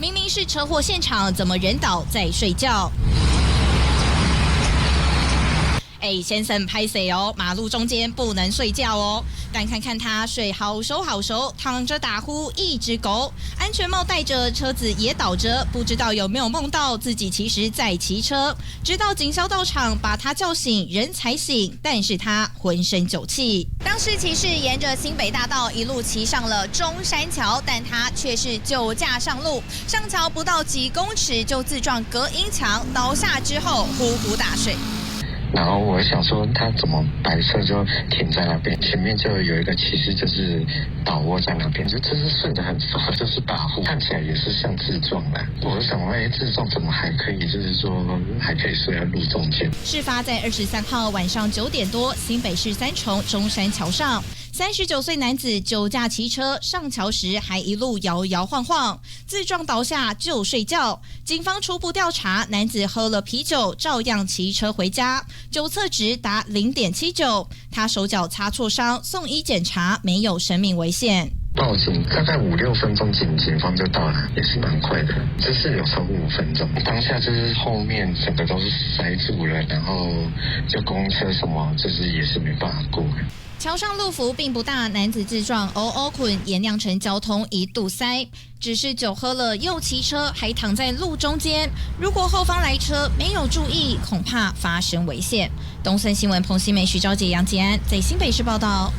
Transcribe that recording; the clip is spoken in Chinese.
明明是车祸现场，怎么人倒在睡觉？先生拍谁哦？马路中间不能睡觉哦。但看看他睡好熟好熟，躺着打呼一只狗，安全帽戴着，车子也倒着，不知道有没有梦到自己其实在骑车。直到警消到场把他叫醒，人才醒，但是他浑身酒气。当时骑士沿着新北大道一路骑上了中山桥，但他却是酒驾上路，上桥不到几公尺就自撞隔音墙，倒下之后呼呼大睡。然后我想说他怎么白车就停在那边，前面就有一个骑士就是倒卧在那边，就是睡得很熟，就是打呼，看起来也是像自撞啦。我想自撞怎么还可以，就是说还可以睡在路中间。事发在23号晚上9点多，新北市三重中山桥上。39岁男子酒驾骑车上桥时还一路摇摇晃晃，自撞倒下就睡觉。警方初步调查，男子喝了啤酒照样骑车回家，酒测值达0.79，他手脚擦挫伤，送医检查没有生命危险。报警大概5-6分钟，警方就到了，也是蛮快的，就是有超过5分钟。当下就是后面整个都是塞住了，然后就公车什么，就是也是没办法过。桥上路幅并不大，男子自撞困，也酿成交通一度塞。只是酒喝了又骑车，还躺在路中间，如果后方来车没有注意，恐怕发生危险。东森新闻彭希梅、徐昭杰、杨吉安在新北市报道。